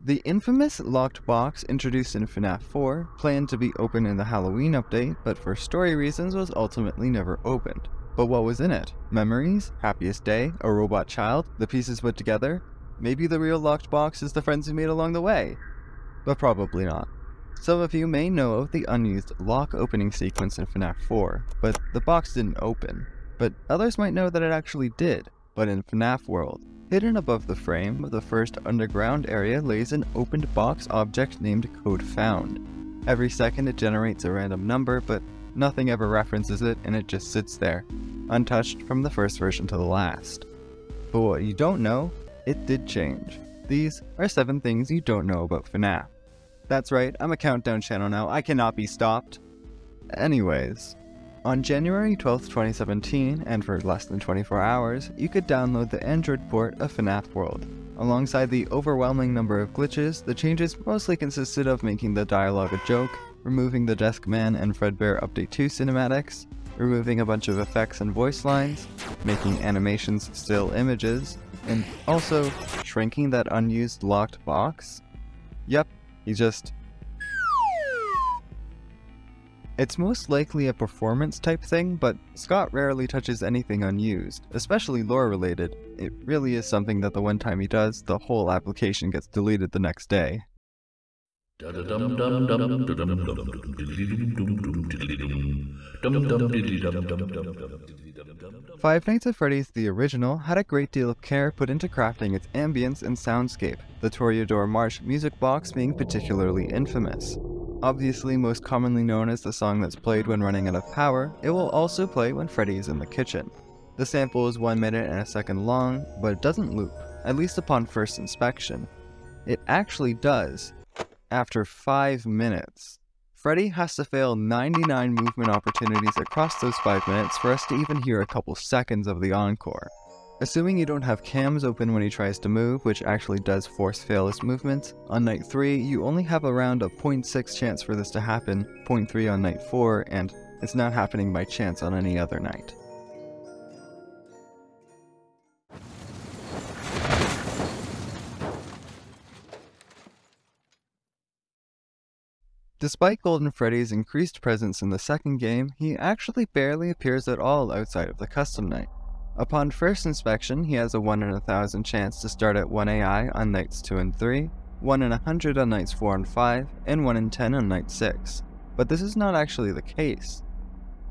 The infamous locked box introduced in FNaF 4 planned to be open in the Halloween update, but for story reasons was ultimately never opened. But what was in it? Memories? Happiest day? A robot child? The pieces put together? Maybe the real locked box is the friends you made along the way? But probably not. Some of you may know of the unused lock opening sequence in FNaF 4, but the box didn't open. But others might know that it actually did, but in FNaF World. Hidden above the frame of the first underground area lays an opened box object named Code Found. Every second it generates a random number, but nothing ever references it and it just sits there, untouched from the first version to the last. But what you don't know, it did change. These are 7 things you don't know about FNaF. That's right, I'm a countdown channel now, I cannot be stopped. Anyways. On January 12th, 2017, and for less than 24 hours, you could download the Android port of FNaF World. Alongside the overwhelming number of glitches, the changes mostly consisted of making the dialogue a joke, removing the Deskman and Fredbear Update 2 cinematics, removing a bunch of effects and voice lines, making animations still images, and also shrinking that unused locked box. Yep, he just... It's most likely a performance type thing, but Scott rarely touches anything unused, especially lore related. It really is something that the one time he does, the whole application gets deleted the next day. Five Nights at Freddy's the original had a great deal of care put into crafting its ambience and soundscape, the Toreador March music box being particularly infamous. Obviously most commonly known as the song that's played when running out of power, it will also play when Freddy is in the kitchen. The sample is 1 minute and a second long, but it doesn't loop, at least upon first inspection. It actually does, after 5 minutes. Freddy has to fail 99 movement opportunities across those 5 minutes for us to even hear a couple seconds of the encore. Assuming you don't have cams open when he tries to move, which actually does force fail his movements, on night 3 you only have around a 0.6 chance for this to happen, 0.3 on night 4, and it's not happening by chance on any other night. Despite Golden Freddy's increased presence in the second game, he actually barely appears at all outside of the custom night. Upon first inspection, he has a 1 in 1,000 chance to start at 1 AI on nights 2 and 3, 1 in 100 on nights 4 and 5, and 1 in 10 on night 6. But this is not actually the case.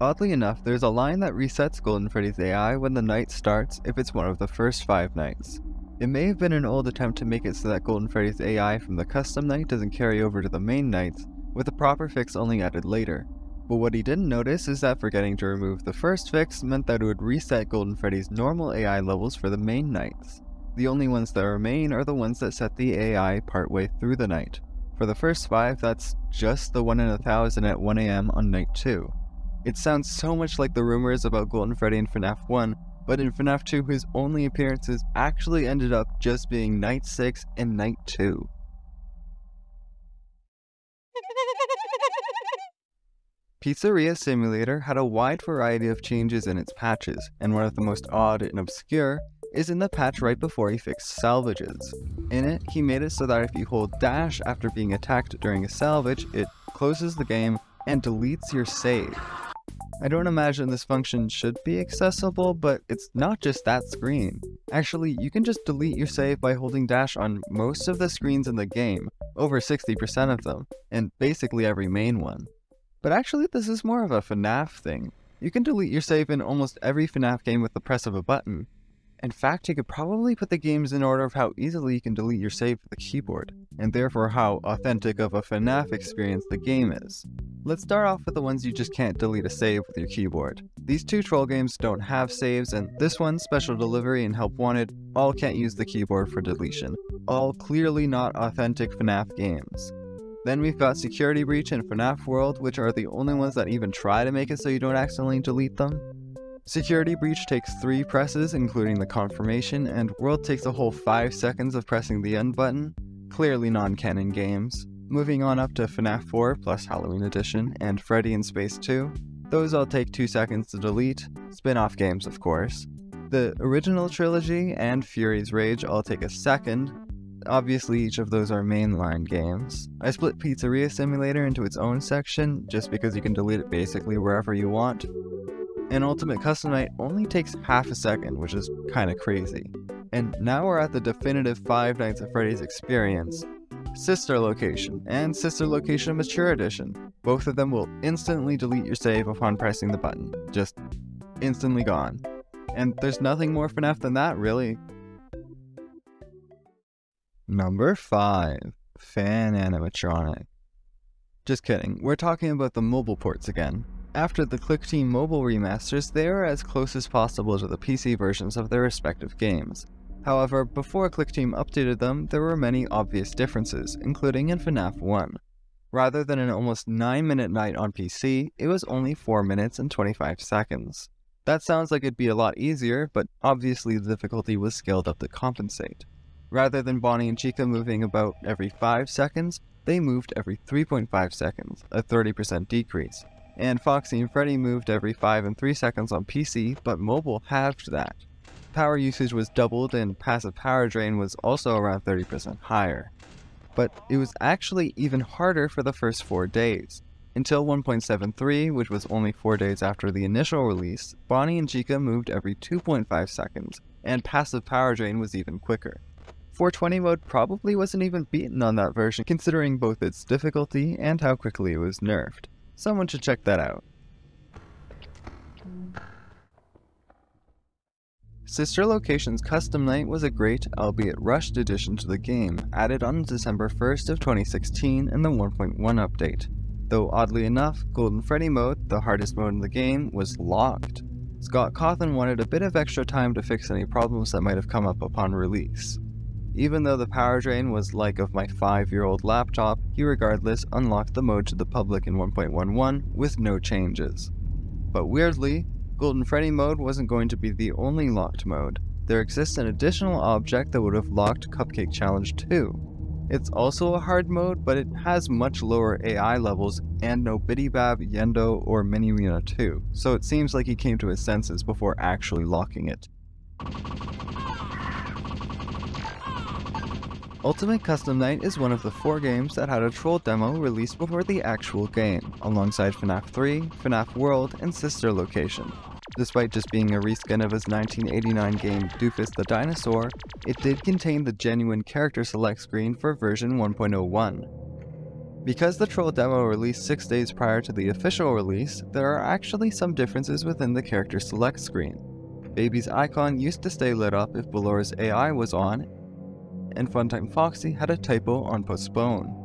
Oddly enough, there's a line that resets Golden Freddy's AI when the night starts if it's one of the first 5 nights. It may have been an old attempt to make it so that Golden Freddy's AI from the custom night doesn't carry over to the main nights, with a proper fix only added later. But what he didn't notice is that forgetting to remove the first fix meant that it would reset Golden Freddy's normal AI levels for the main nights. The only ones that remain are the ones that set the AI partway through the night. For the first 5, that's just the 1 in 1,000 at 1 AM on night 2. It sounds so much like the rumors about Golden Freddy in FNaF 1, but in FNaF 2 his only appearances actually ended up just being night 6 and night 2. Pizzeria Simulator had a wide variety of changes in its patches, and one of the most odd and obscure is in the patch right before he fixed salvages. In it, he made it so that if you hold dash after being attacked during a salvage, it closes the game and deletes your save. I don't imagine this function should be accessible, but it's not just that screen. Actually, you can just delete your save by holding dash on most of the screens in the game, over 60% of them, and basically every main one. But actually this is more of a FNaF thing. You can delete your save in almost every FNaF game with the press of a button. In fact, you could probably put the games in order of how easily you can delete your save with the keyboard, and therefore how authentic of a FNaF experience the game is. Let's start off with the ones you just can't delete a save with your keyboard. These 2 troll games don't have saves, and this one, Special Delivery and Help Wanted, all can't use the keyboard for deletion. All clearly not authentic FNaF games. Then we've got Security Breach and FNaF World, which are the only ones that even try to make it so you don't accidentally delete them. Security Breach takes 3 presses, including the confirmation, and World takes a whole 5 seconds of pressing the end button. Clearly non-canon games. Moving on up to FNaF 4 plus Halloween Edition and Freddy in Space 2. Those all take 2 seconds to delete. Spin-off games, of course. The original trilogy and Fury's Rage all take a second. obviously each of those are mainline games. I split Pizzeria Simulator into its own section, just because you can delete it basically wherever you want. And Ultimate Custom Night only takes half a second, which is kinda crazy. And now we're at the definitive Five Nights at Freddy's experience. Sister Location and Sister Location Mature Edition. Both of them will instantly delete your save upon pressing the button. Just instantly gone. And there's nothing more FNaF than that, really. Number 5. Fan Animatronic. Just kidding, we're talking about the mobile ports again. After the Click Team mobile remasters, they are as close as possible to the PC versions of their respective games. However, before Click Team updated them, there were many obvious differences, including in FNaF 1. Rather than an almost 9-minute night on PC, it was only 4 minutes and 25 seconds. That sounds like it'd be a lot easier, but obviously the difficulty was scaled up to compensate. Rather than Bonnie and Chica moving about every 5 seconds, they moved every 3.5 seconds, a 30% decrease. And Foxy and Freddy moved every 5 and 3 seconds on PC, but mobile halved that. Power usage was doubled and passive power drain was also around 30% higher. But it was actually even harder for the first 4 days. Until 1.73, which was only 4 days after the initial release, Bonnie and Chica moved every 2.5 seconds, and passive power drain was even quicker. 420 mode probably wasn't even beaten on that version, considering both its difficulty and how quickly it was nerfed. Someone should check that out. Sister Location's Custom Night was a great, albeit rushed addition to the game, added on December 1st of 2016 in the 1.1 update. Though oddly enough, Golden Freddy mode, the hardest mode in the game, was locked. Scott Cawthon wanted a bit of extra time to fix any problems that might have come up upon release. Even though the power drain was like of my 5-year-old laptop, he regardless unlocked the mode to the public in 1.11 with no changes. But weirdly, Golden Freddy mode wasn't going to be the only locked mode. There exists an additional object that would have locked Cupcake Challenge 2. It's also a hard mode, but it has much lower AI levels and no Bidybab, Yendo, or Mini-Rena 2, so it seems like he came to his senses before actually locking it. Ultimate Custom Night is one of the 4 games that had a troll demo released before the actual game, alongside FNaF 3, FNaF World, and Sister Location. Despite just being a reskin of his 1989 game Doofus the Dinosaur, it did contain the genuine character select screen for version 1.01. Because the troll demo released 6 days prior to the official release, there are actually some differences within the character select screen. Baby's icon used to stay lit up if Balora's AI was on, and Funtime Foxy had a typo on postpone.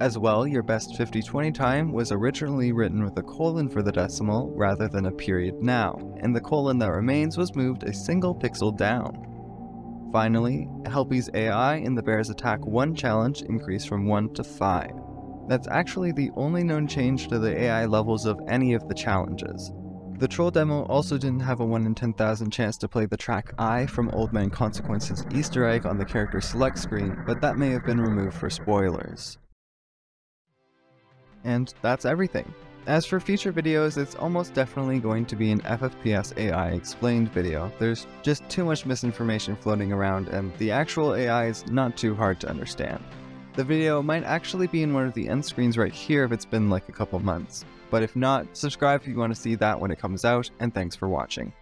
As well, your best 50-20 time was originally written with a colon for the decimal rather than a period now, and the colon that remains was moved a single pixel down. Finally, Helpy's AI in the Bears Attack 1 challenge increased from 1 to 5. That's actually the only known change to the AI levels of any of the challenges. The troll demo also didn't have a 1 in 10,000 chance to play the track I from Old Man Consequence's Easter egg on the character select screen, but that may have been removed for spoilers. And that's everything. As for future videos, it's almost definitely going to be an FFPS AI explained video. There's just too much misinformation floating around, and the actual AI is not too hard to understand. The video might actually be in one of the end screens right here if it's been like a couple months. But if not, subscribe if you want to see that when it comes out, and thanks for watching.